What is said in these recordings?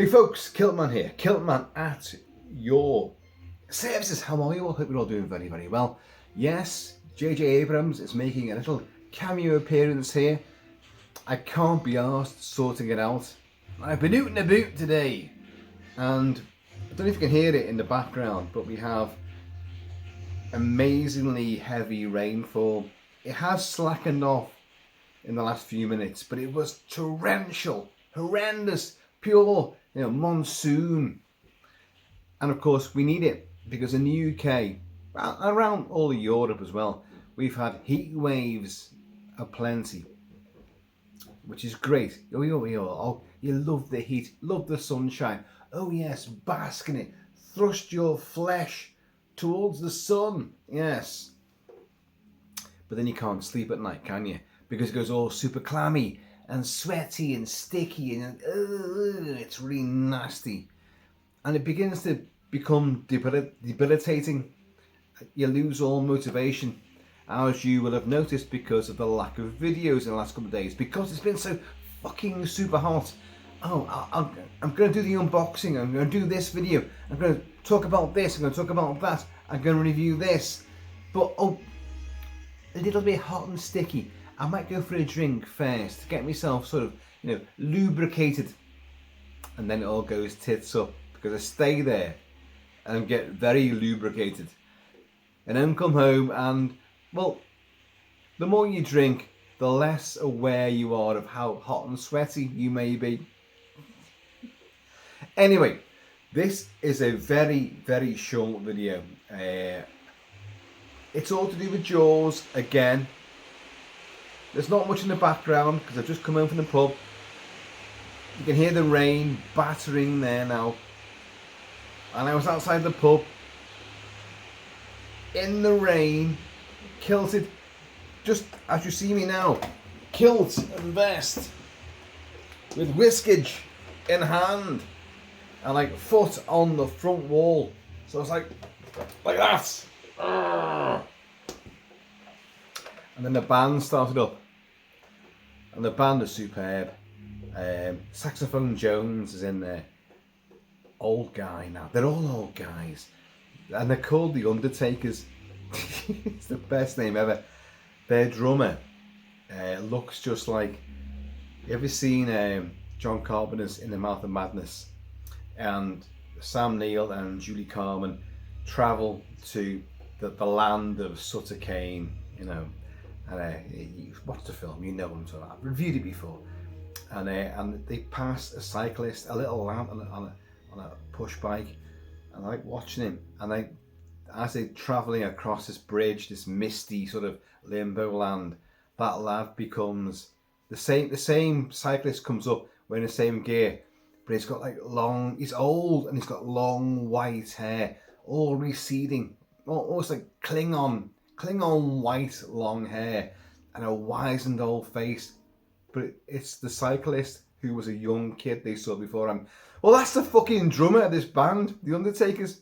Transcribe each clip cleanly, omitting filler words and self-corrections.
Hey folks, Kilt-Man here. Kilt-Man at your services. How are you all? Hope you're all doing very, very well. Yes, JJ Abrams is making a little cameo appearance here. I can't be arsed sorting it out. I've been out and about today, and I don't know if you can hear it in the background, but we have amazingly heavy rainfall. It has slackened off in the last few minutes, but it was torrential, horrendous, pure, monsoon. And of course we need it because in the UK, around all of Europe as well, we've had heat waves aplenty, which is great. Oh, you love the heat, love the sunshine. Oh yes, bask in it, thrust your flesh towards the sun, yes. But then you can't sleep at night, can you? Because it goes all super clammy and sweaty and sticky and it's really nasty. And it begins to become debilitating. You lose all motivation, as you will have noticed because of the lack of videos in the last couple of days, because it's been so fucking super hot. Oh, I'm going to do the unboxing, I'm going to do this video, I'm going to talk about this, I'm going to talk about that, I'm going to review this. But a little bit hot and sticky. I might go for a drink first to get myself sort of, lubricated, and then it all goes tits up because I stay there and get very lubricated, and then come home and, well, the more you drink, the less aware you are of how hot and sweaty you may be. Anyway, this is a very, very short video. It's all to do with Jaws again. There's not much in the background because I've just come home from the pub. You can hear the rain battering there now. And I was outside the pub in the rain, kilted, just as you see me now, kilt and vest, with whiskage in hand, and like foot on the front wall. So I was like that. And then the band started up, and the band is superb. Saxophone Jones is in there. Old guy now. They're all old guys, and they're called the Undertakers. It's the best name ever. Their drummer looks just like. You ever seen John Carpenter's In the Mouth of Madness? And Sam Neill and Julie Carmen travel to the land of Sutter Kane, you've watched the film, you know what I'm talking about. I've reviewed it before, and they pass a cyclist, a little lad on a push bike, and I like watching him. And as they're travelling across this bridge, this misty sort of limbo land, that lad becomes the same cyclist comes up wearing the same gear, but he's got he's old and he's got long white hair, all receding, almost like Klingon white long hair, and a wizened old face. But it's the cyclist who was a young kid they saw before him. Well, that's the fucking drummer of this band, the Undertakers.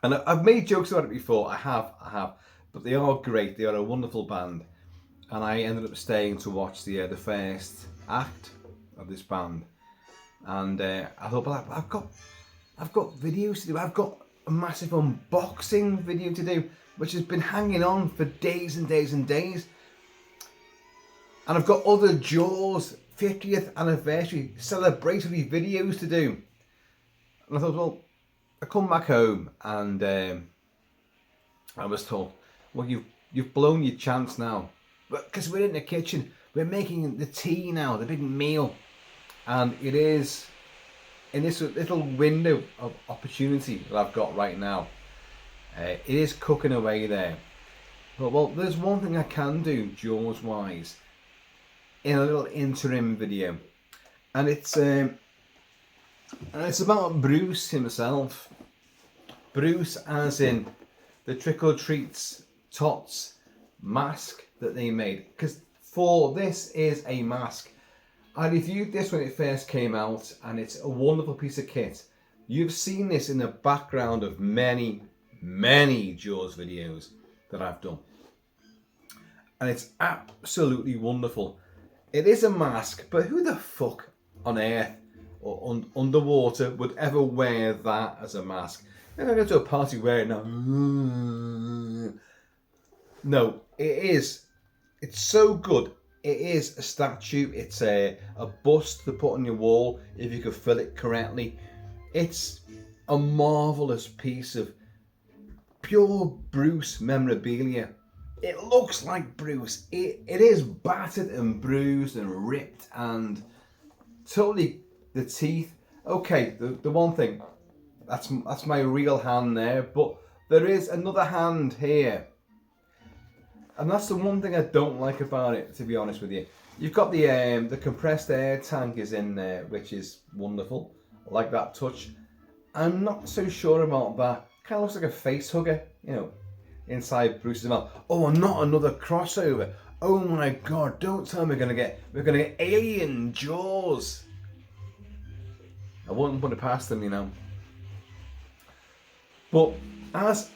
And I've made jokes about it before. I have, but they are great. They are a wonderful band, and I ended up staying to watch the first act of this band. And I thought, well, I've got videos to do. I've got a massive unboxing video to do, which has been hanging on for days and days and days. And I've got other Jaws 50th anniversary celebratory videos to do. And I thought, well, I come back home and I was told, well, you've blown your chance now. Because we're in the kitchen, we're making the tea now, the big meal. And it is in this little window of opportunity that I've got right now. It is cooking away there. But, well, there's one thing I can do, Jaws wise, in a little interim video. And it's about Bruce himself. Bruce as in the Trick or Treats Tots mask that they made. Because this is a mask. I reviewed this when it first came out, and it's a wonderful piece of kit. You've seen this in the background of many, many Jaws videos that I've done. And it's absolutely wonderful. It is a mask, but who the fuck on earth or underwater would ever wear that as a mask. They're going to go to a party wearing that. No, it's so good. It is a statue. It's a bust to put on your wall if you could fill it correctly. It's a marvellous piece of pure Bruce memorabilia. It looks like Bruce. It is battered and bruised and ripped and totally the teeth. Okay, the one thing, that's my real hand there, but there is another hand here. And that's the one thing I don't like about it, to be honest with you. You've got the compressed air tank is in there, which is wonderful. I like that touch. I'm not so sure about that. Kind of looks like a face hugger, you know, inside Bruce's mouth. Oh, not another crossover. Oh my God! Don't tell me we're gonna get alien jaws. I wouldn't put it past them, you know. But as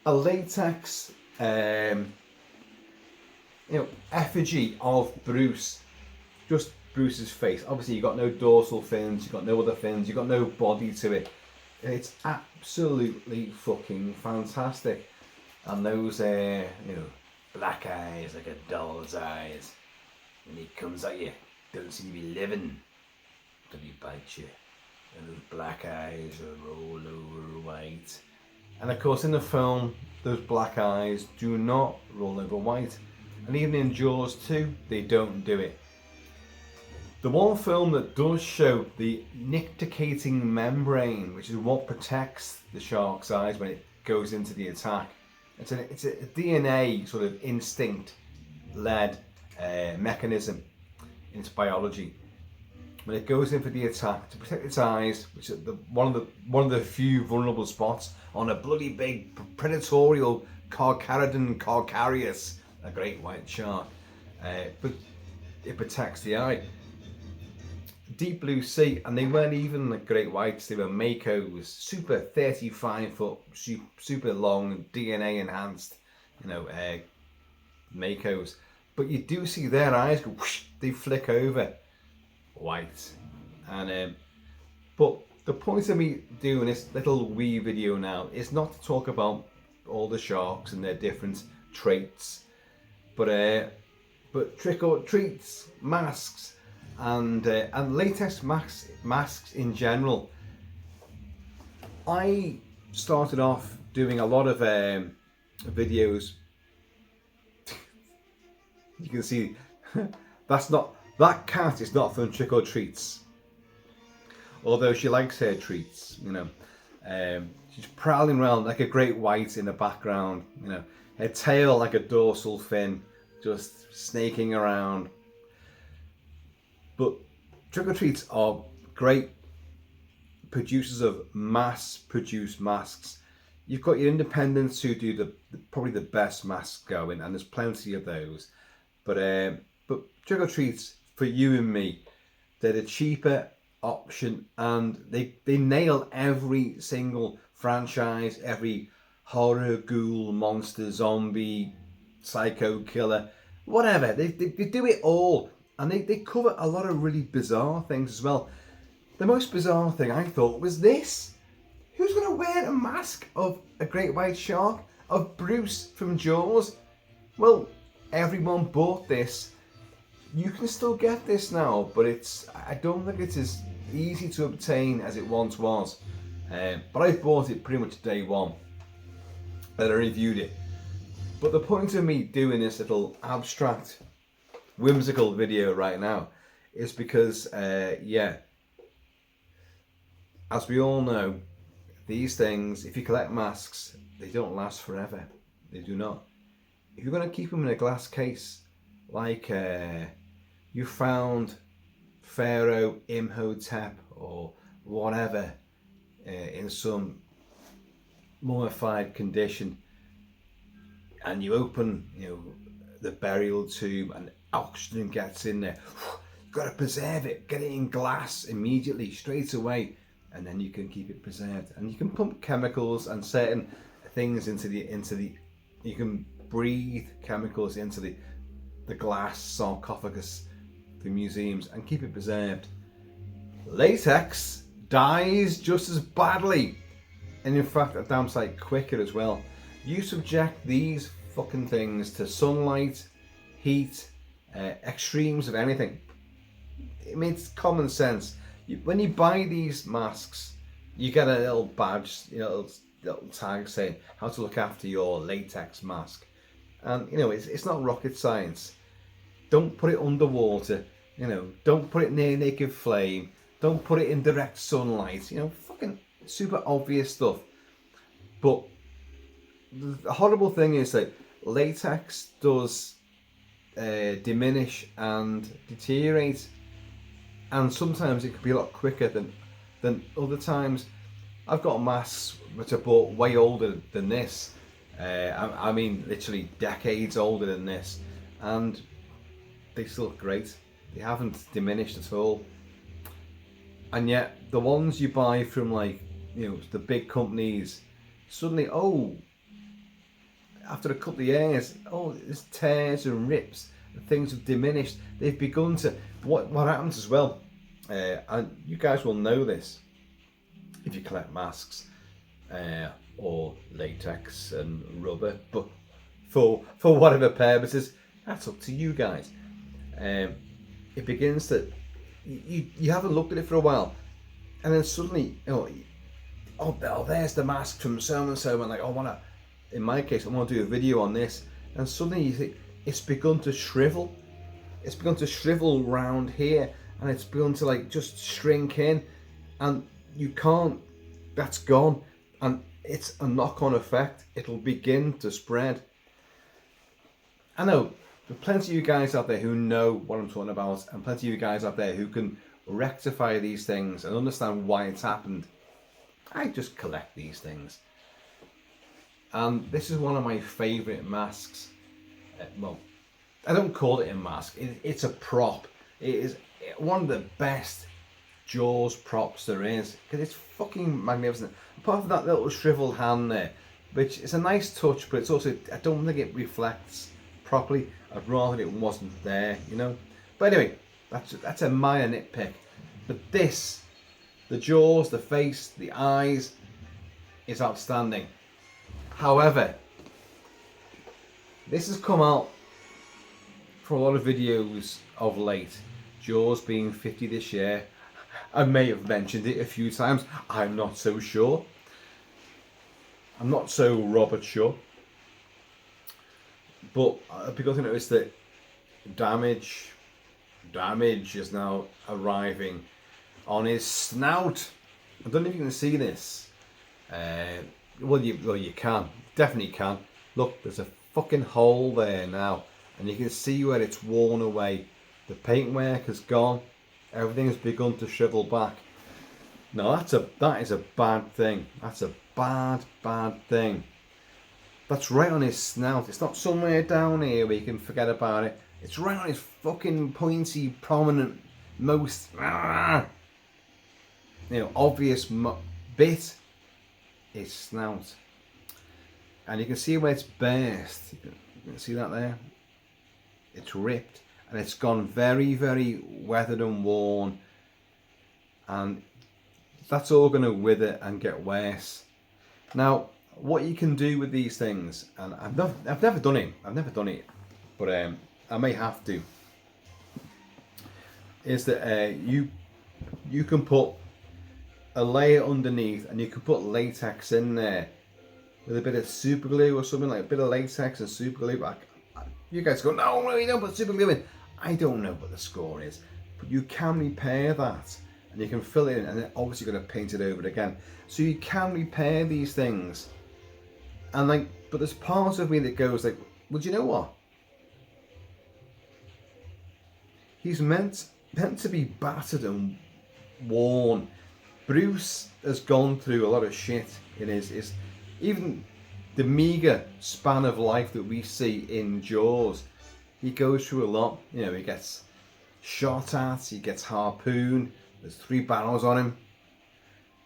a latex, effigy of Bruce, just Bruce's face. Obviously, you've got no dorsal fins, you've got no other fins, you've got no body to it. It's absolutely fucking fantastic. And those, black eyes like a doll's eyes. When he comes at you, don't seem to be living till he bites you. And those black eyes are all over white. And of course, in the film, those black eyes do not roll over white. And even in Jaws 2, they don't do it. The one film that does show the nictitating membrane, which is what protects the shark's eyes when it goes into the attack. It's a DNA sort of instinct-led mechanism in its biology. When it goes in for the attack to protect its eyes, which is one of the few vulnerable spots on a bloody big predatorial Carcharodon carcarius, a great white shark, but it protects the eye. Deep blue sea, and they weren't even like great whites, they were makos, super 35-foot, super long, DNA enhanced, makos. But you do see their eyes go whoosh, they flick over white. And but the point of me doing this little wee video now is not to talk about all the sharks and their different traits, but trick or treats, masks, and latex masks in general. I started off doing a lot of videos. You can see that cat is not from Trick or Treats, although she likes her treats. She's prowling around like a great white in the background. Her tail like a dorsal fin, just snaking around. But Trick or Treats are great producers of mass-produced masks. You've got your independents who do probably the best masks going, and there's plenty of those. But Trick or Treats, for you and me, they're the cheaper option, and they nail every single franchise, every horror, ghoul, monster, zombie, psycho killer, whatever. They do it all. And they cover a lot of really bizarre things as well. The most bizarre thing I thought was this. Who's going to wear a mask of a great white shark, of Bruce from Jaws? Well, everyone bought this. You can still get this now, but I don't think it's as easy to obtain as it once was. But I bought it pretty much day one that I reviewed it. But the point of me doing this little abstract, whimsical video right now is because, as we all know, these things, if you collect masks, they don't last forever. They do not. If you're going to keep them in a glass case, like you found Pharaoh Imhotep or whatever in some mummified condition, and you open the burial tomb and oxygen gets in there, you've got to preserve it, get it in glass immediately, straight away, and then you can keep it preserved. And you can pump chemicals and certain things into the you can breathe chemicals into the glass sarcophagus the museums and keep it preserved. Latex dies just as badly, and in fact a damn sight quicker as well. You subject these fucking things to sunlight, heat, extremes of anything. It makes common sense. When you buy these masks, you get a little badge, you know, little tag saying how to look after your latex mask. And you know, it's not rocket science. Don't put it underwater, you know, don't put it near naked flame, don't put it in direct sunlight, you know, fucking super obvious stuff. But the horrible thing is that latex does diminish and deteriorate, and sometimes it could be a lot quicker than other times. I've got masks which I bought way older than this. I mean literally decades older than this, and they still look great. They haven't diminished at all. And yet the ones you buy from, like, you know, the big companies, suddenly, oh, after a couple of years, oh, there's tears and rips and things have diminished. They've begun to, what happens as well, and you guys will know this if you collect masks or latex and rubber, but for whatever purposes, that's up to you guys. It begins to, you haven't looked at it for a while, and then suddenly, you know, oh, there's the mask from so and so, and like, in my case, I want to do a video on this, and suddenly you think it's begun to shrivel. It's begun to shrivel round here, and it's begun to like just shrink in, and you can't. That's gone, and it's a knock-on effect. It'll begin to spread. I know there are plenty of you guys out there who know what I'm talking about, and plenty of you guys out there who can rectify these things and understand why it's happened. I just collect these things. And this is one of my favourite masks. Well, I don't call it a mask, it's a prop. It is one of the best Jaws props there is, because it's fucking magnificent. Apart from that little shriveled hand there, which is a nice touch, but it's also, I don't think it reflects properly. I'd rather it wasn't there, you know. But anyway, that's a minor nitpick. But this, the jaws, the face, the eyes, is outstanding. However, this has come out for a lot of videos of late. Jaws being 50 this year. I may have mentioned it a few times. I'm not so sure. I'm not so Robert sure. But because I noticed that damage is now arriving on his snout. I don't know if you can see this. Well, you can. Definitely can. Look, there's a fucking hole there now, and you can see where it's worn away. The paintwork has gone. Everything has begun to shrivel back. Now that is a bad thing. That's a bad thing. That's right on his snout. It's not somewhere down here where you can forget about it. It's right on his fucking pointy, prominent, most obvious bit. His snout. And you can see where it's burst. You can see that there. It's ripped. And it's gone very, very weathered and worn, and that's all going to wither and get worse. Now, what you can do with these things, and I've never done it, but I may have to, is that you can put a layer underneath, and you can put latex in there with a bit of super glue or something, like a bit of latex and super glue. You guys go, no, you don't put super glue in. I don't know what the score is, but you can repair that, and you can fill it in, and then obviously you're going to paint it over again. So you can repair these things, and but there's part of me that goes like, well, do you know what? He's meant to be battered and worn. Bruce has gone through a lot of shit in his even the meager span of life that we see in Jaws. He goes through a lot. You know, he gets shot at, he gets harpooned, there's 3 barrels on him.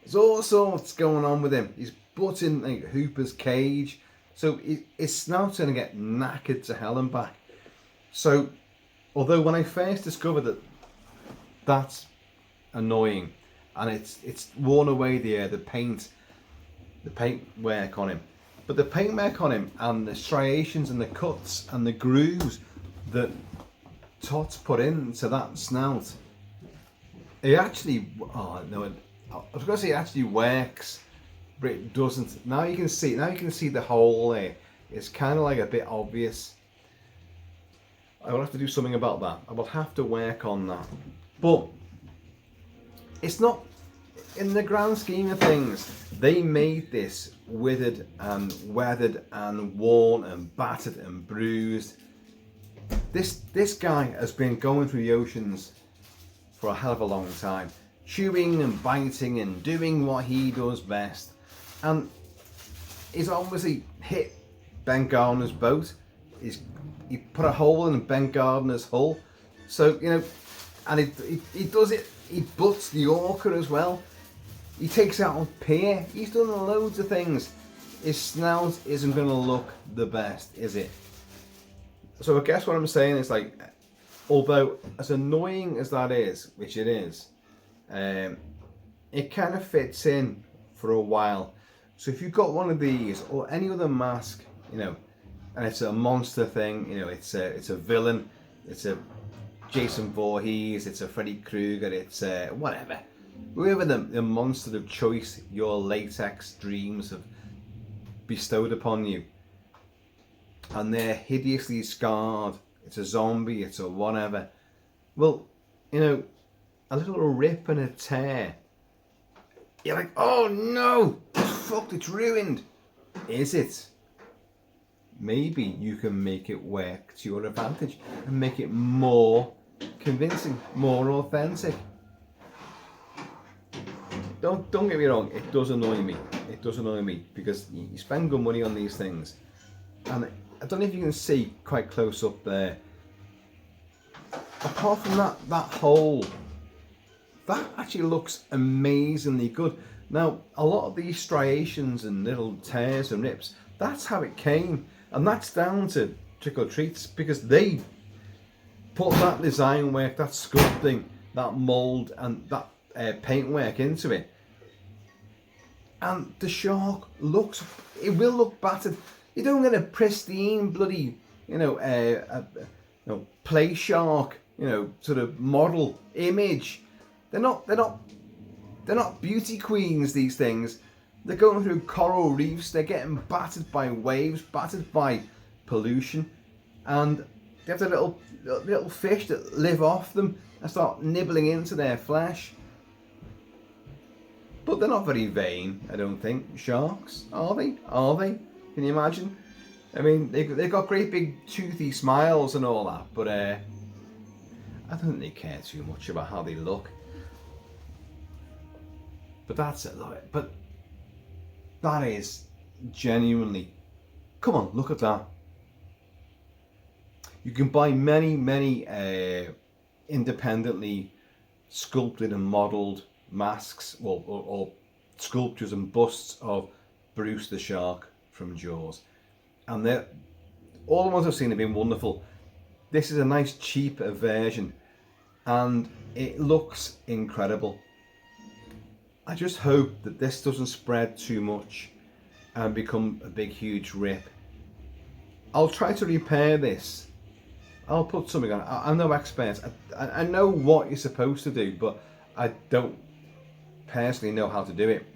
There's all sorts going on with him. He's put in like Hooper's cage. So his snout's going to get knackered to hell and back. So although when I first discovered that that's annoying, and it's worn away the paint work on him, but the paint work on him and the striations and the cuts and the grooves that Tots put into that snout, it actually, oh no, I was going to say it actually works, but it doesn't. Now you can see the hole there. It's kind of like a bit obvious. I will have to do something about that. I will have to work on that. But it's not, in the grand scheme of things, they made this withered and weathered and worn and battered and bruised. This guy has been going through the oceans for a hell of a long time, chewing and biting and doing what he does best. And he's obviously hit Ben Gardner's boat. He put a hole in Ben Gardner's hull. So, you know, and he does it, he butts the orca as well. He takes out a pier. He's done loads of things. His snout isn't going to look the best, is it? So I guess what I'm saying is, like, although as annoying as that is, which it is, it kind of fits in for a while. So if you've got one of these or any other mask, you know, and it's a monster thing, you know, it's a villain, it's a Jason Voorhees, it's a Freddy Krueger, it's whatever, whoever the monster of choice your latex dreams have bestowed upon you, and they're hideously scarred, it's a zombie, it's a whatever, well, you know, a little rip and a tear, you're like, oh no, it's fucked, it's ruined. Is it? Maybe you can make it work to your advantage and make it more convincing, more authentic. Don't get me wrong, it does annoy me. It does annoy me because you spend good money on these things, and I don't know if you can see quite close up there. Apart from that hole, that actually looks amazingly good. Now, a lot of these striations and little tears and rips, that's how it came, and that's down to Trick or Treats, because they put that design work, that sculpting, that mould and that paint work into it. And the shark it will look battered. You don't get a pristine bloody, you know, play shark, you know, sort of model image. They're not beauty queens, these things. They're going through coral reefs, they're getting battered by waves, battered by pollution, and they have the little fish that live off them and start nibbling into their flesh. But they're not very vain, I don't think. Sharks, are they? Are they? Can you imagine? I mean, they've got great big toothy smiles and all that, but I don't think they care too much about how they look. But that's it. But that is genuinely, come on, look at that. You can buy many independently sculpted and modelled masks or sculptures and busts of Bruce the Shark from Jaws, and all the ones I've seen have been wonderful. This is a nice cheaper version and it looks incredible. I just hope that this doesn't spread too much and become a big huge rip. I'll try to repair this. I'll put something on. I'm no expert. I know what you're supposed to do, but I don't personally know how to do it.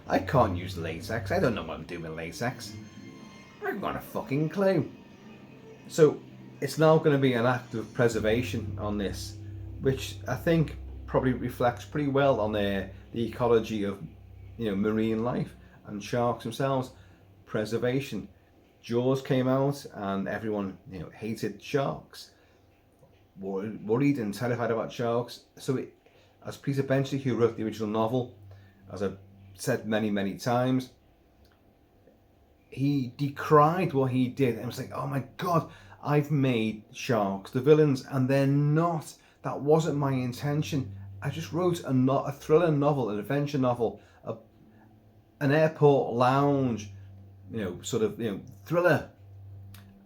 I can't use latex. I don't know what I'm doing with latex. I haven't got a fucking clue. So it's now going to be an act of preservation on this, which I think probably reflects pretty well on the ecology of, you know, marine life and sharks themselves. Preservation. Jaws came out and everyone, you know, hated sharks, worried and terrified about sharks. So as Peter Benchley, who wrote the original novel, as I've said many times, he decried what he did and was like, oh my god, I've made sharks the villains and they're not. That wasn't my intention. I just wrote a thriller novel, an adventure novel, an airport lounge, you know, sort of, you know, thriller,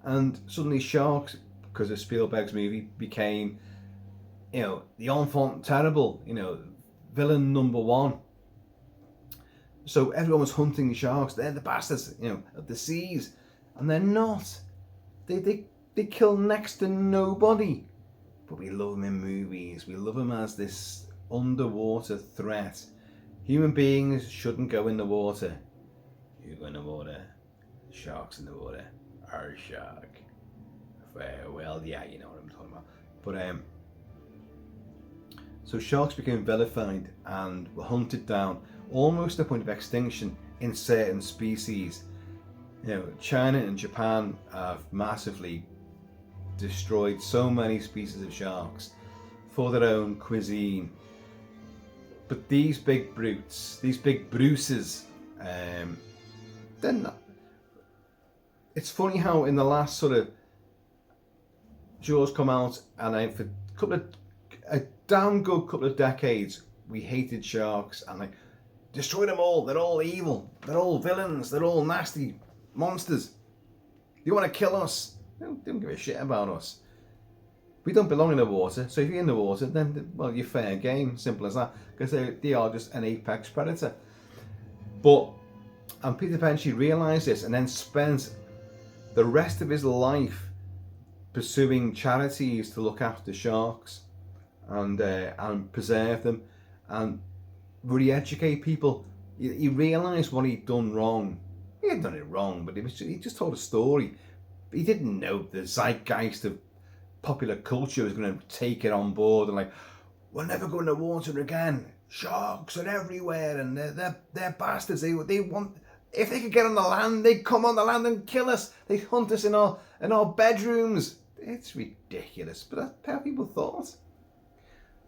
and suddenly sharks because of Spielberg's movie, became, you know, the enfant terrible, you know, villain number one. So everyone was hunting sharks. They're the bastards, you know, of the seas, and they're not. They kill next to nobody. But we love them in movies. We love them as this underwater threat. Human beings shouldn't go in the water. You go in the water. Sharks in the water. Our shark. Well, yeah, you know what I'm talking about. But so sharks became vilified and were hunted down almost to the point of extinction in certain species. You know, China and Japan have massively destroyed so many species of sharks for their own cuisine. But these big brutes, these big bruises, they're not. It's funny how in the last sort of Jaws come out, and for a damn good couple of decades, we hated sharks and like destroyed them all. They're all evil. They're all villains. They're all nasty monsters. They want to kill us. They don't give a shit about us. We don't belong in the water, so if you're in the water, then, well, you're fair game. Simple as that. Because they are just an apex predator. And Peter Penchy realised this and then spent the rest of his life pursuing charities to look after sharks and preserve them and re-educate people. He realised what he'd done wrong. He hadn't done it wrong, but he just told a story. He didn't know the zeitgeist of popular culture was going to take it on board and like, we'll never go in the water again. Sharks are everywhere and they're bastards. They want, if they could get on the land, they'd come on the land and kill us. They'd hunt us in our bedrooms. It's ridiculous, but that's how people thought.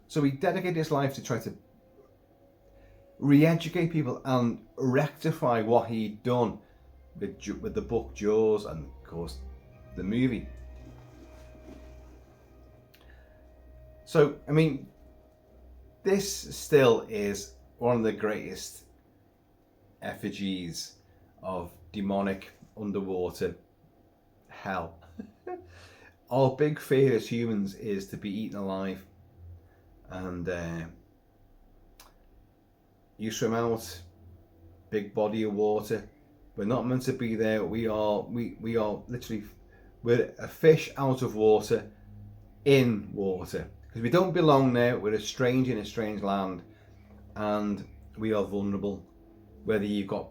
So he dedicated his life to try to re-educate people and rectify what he'd done with the book Jaws and, of course, the movie. So, I mean, this still is one of the greatest effigies of demonic underwater hell. Our big fear as humans is to be eaten alive. And you swim out, big body of water. We're not meant to be there. We are literally, we're a fish out of water, in water. Because we don't belong there. We're a stranger in a strange land. And we are vulnerable. Whether you've got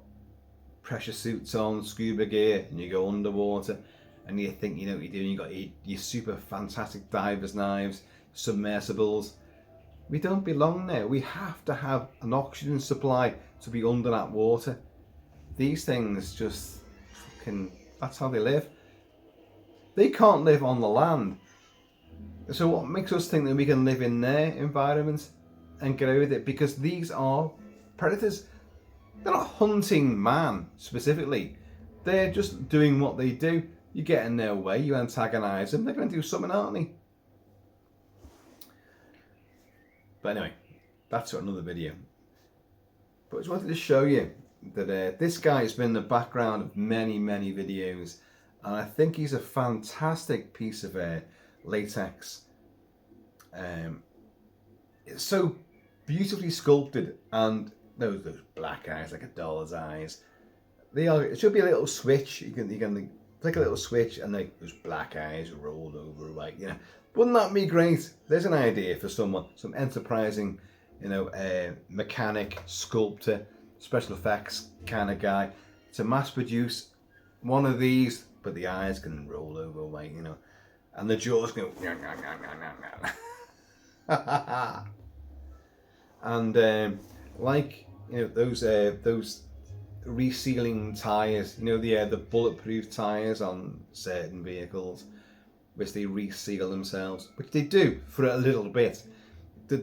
pressure suits on, scuba gear, and you go underwater, and you think you know what you're doing, you've got your super fantastic diver's knives, submersibles. We don't belong there. We have to have an oxygen supply to be under that water. These things just fucking, that's how they live. They can't live on the land. So what makes us think that we can live in their environment and get away with it? Because these are predators. They're not hunting man specifically. They're just doing what they do. You get in their way, you antagonise them, they're going to do something, aren't they? But anyway, that's another video. But I just wanted to show you that this guy has been in the background of many, many videos. And I think he's a fantastic piece of latex. It's so beautifully sculpted, and those black eyes, like a doll's eyes. They are. It should be a little switch. You can click a little switch, and those black eyes rolled over, like, you know. Wouldn't that be great? There's an idea for someone, some enterprising, you know, mechanic, sculptor, special effects kind of guy, to mass produce one of these, but the eyes can roll over, like, you know, and the jaws go. And like, you know, those resealing tires, you know, the bulletproof tires on certain vehicles, which they reseal themselves, which they do for a little bit. They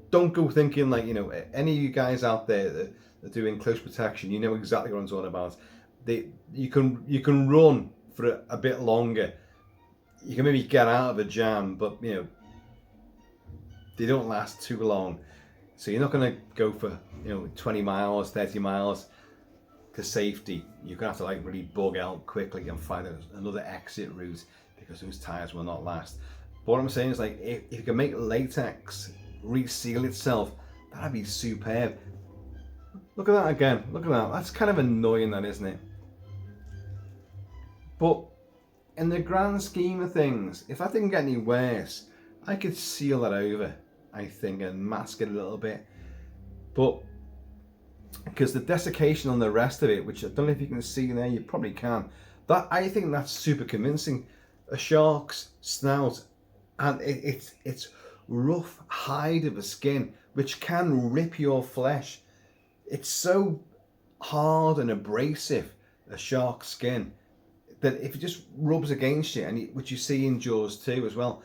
don't go thinking, like, you know, any of you guys out there that are doing close protection, you know exactly what I'm talking about. You can run for a bit longer. You can maybe get out of a jam, but, you know, they don't last too long. So you're not going to go for, you know, 20 miles, 30 miles to safety. You're going to have to, like, really bug out quickly and find another exit route, because those tires will not last. But what I'm saying is, like, if you can make latex reseal itself, that'd be superb. Look at that again. Look at that. That's kind of annoying, that, isn't it? But in the grand scheme of things, if that didn't get any worse, I could seal that over, I think, and mask it a little bit. But because the desiccation on the rest of it, which I don't know if you can see there, you probably can, that, I think that's super convincing. A shark's snout, and it's rough hide of a skin which can rip your flesh. It's so hard and abrasive, a shark's skin, that if it just rubs against you, and which you see in Jaws 2 as well,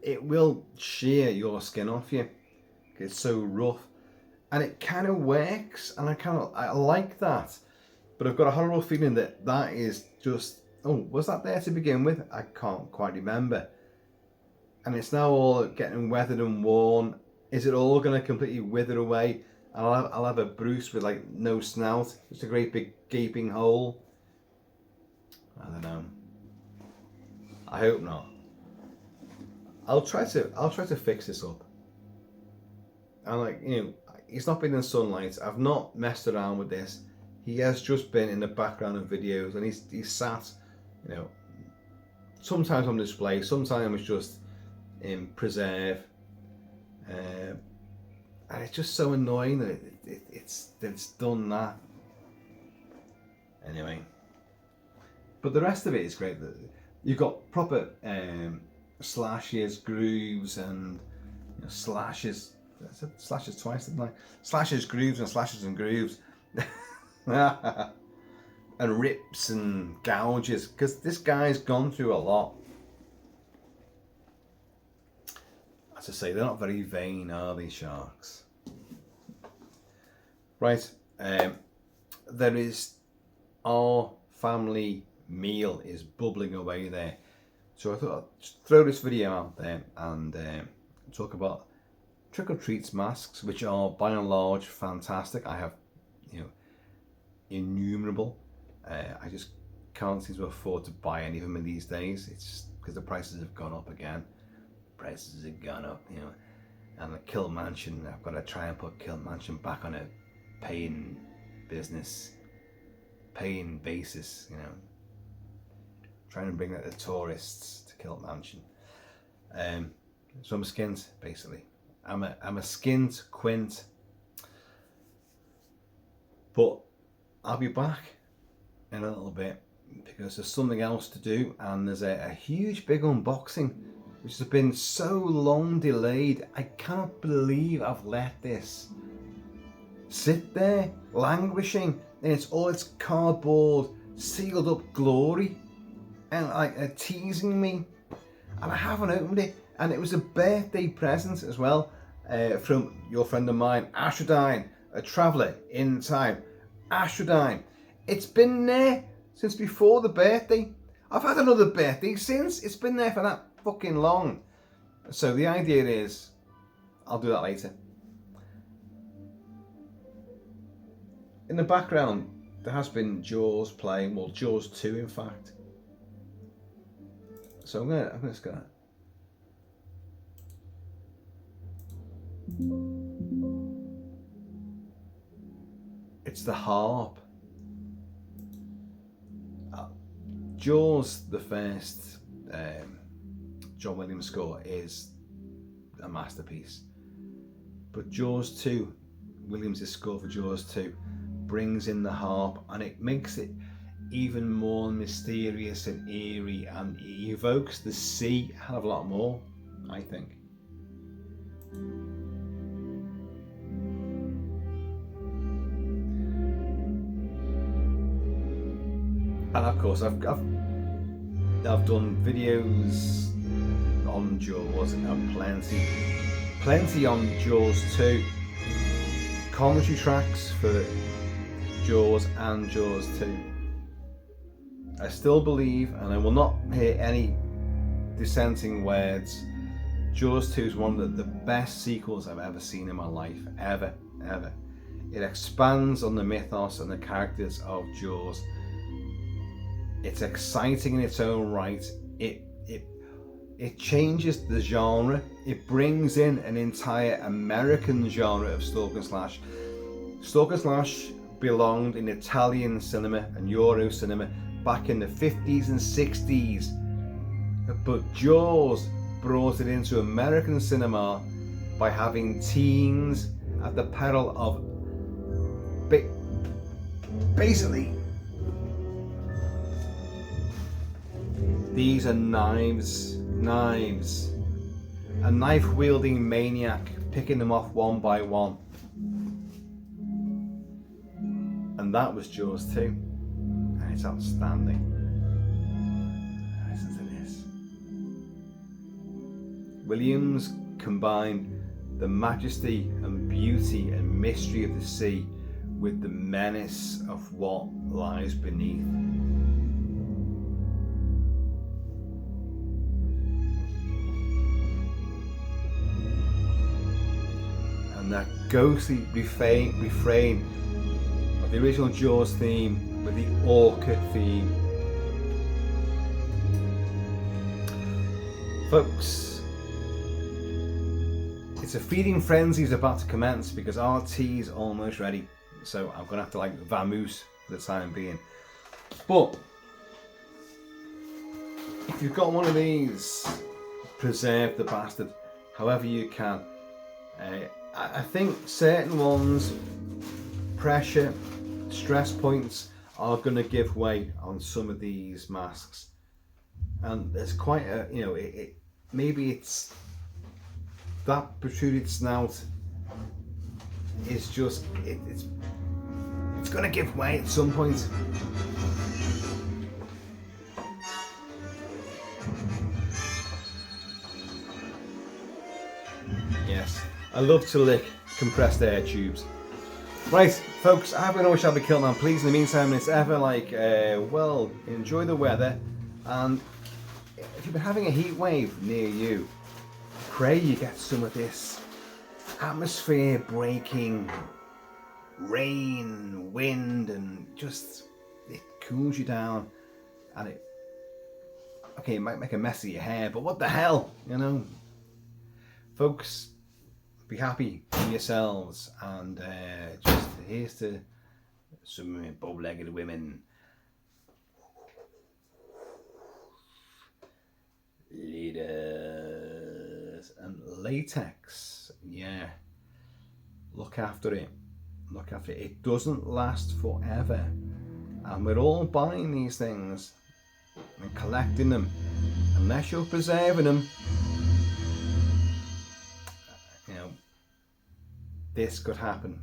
it will shear your skin off you. It's so rough, and it kind of works, and I like that. But I've got a horrible feeling that that is just, oh, was that there to begin with? I can't quite remember. And it's now all getting weathered and worn. Is it all going to completely wither away? And I'll have a Bruce with like no snout, just a great big gaping hole. I don't know. I hope not. I'll try to fix this up. And, like, you know, he's not been in sunlight. I've not messed around with this. He has just been in the background of videos, and he's sat, you know, sometimes on display, sometimes just in preserve, and it's just so annoying that it's done that. Anyway, but the rest of it is great. You've got proper slashes, grooves, and, you know, slashes. I said slashes twice, didn't I? Slashes, grooves, and slashes and grooves. And rips and gouges, because this guy's gone through a lot. As I say, they're not very vain, are these sharks? Right, there is, our family meal is bubbling away there. So I thought I'd just throw this video out there and talk about trick or treats masks, which are by and large fantastic. I have, you know, innumerable. I just can't seem to afford to buy any of them in these days. It's because the prices have gone up again. Prices have gone up, you know. And the Kilt-Man, I've got to try and put Kilt-Man back on a paying basis, you know. Trying to bring out the tourists to Kilt-Man. So I'm skint, basically. I'm a skint quint. But I'll be back in a little bit because there's something else to do, and there's a huge big unboxing which has been so long delayed. I can't believe I've let this sit there languishing in all its cardboard sealed up glory, and like teasing me, and I haven't opened it. And it was a birthday present as well, from your friend of mine, Ashradine, a traveller in time. Ashradine, it's been there since before the birthday. I've had another birthday since. It's been there for that fucking long. So the idea is, I'll do that later. In the background, there has been Jaws playing, well, Jaws 2 in fact. So I'm just gonna. It's the harp. Jaws, the first John Williams score, is a masterpiece. But Jaws 2, Williams' score for Jaws 2, brings in the harp, and it makes it even more mysterious and eerie, and it evokes the sea a hell of a lot more, I think. And of course, I've done videos on Jaws, and plenty on Jaws 2. Commentary tracks for Jaws and Jaws 2. I still believe, and I will not hear any dissenting words, Jaws 2 is one of the best sequels I've ever seen in my life. Ever. It expands on the mythos and the characters of Jaws. It's exciting in its own right. it changes the genre. It brings in an entire American genre of stalk and slash. Stalk and slash belonged in Italian cinema and Euro cinema back in the 50s and 60s, but Jaws brought it into American cinema by having teens at the peril of basically, these are knives, a knife wielding maniac picking them off one by one. And that was Jaws 2, and it's outstanding. Listen to this. Williams combined the majesty and beauty and mystery of the sea with the menace of what lies beneath. And that ghostly refrain of the original Jaws theme with the orca theme. Folks, it's a feeding frenzy is about to commence because our tea is almost ready. So I'm gonna have to like vamoose for the time being. But if you've got one of these, preserve the bastard however you can. I think certain ones, pressure, stress points are going to give way on some of these masks, and there's quite a, you know, maybe it's that protruded snout is just it's going to give way at some point. Yes, I love to lick compressed air tubes. Right, folks, I hope you know we shall be Kilt-Man. Please, in the meantime, it's ever like, well, enjoy the weather, and if you've been having a heat wave near you, pray you get some of this atmosphere breaking rain, wind, and just it cools you down, and it might make a mess of your hair, but what the hell, you know, folks. Be happy in yourselves, and just here's to some bow-legged women. Leaders and latex, yeah. Look after it. Look after it. It doesn't last forever, and we're all buying these things and collecting them. Unless you're preserving them, you know, this could happen.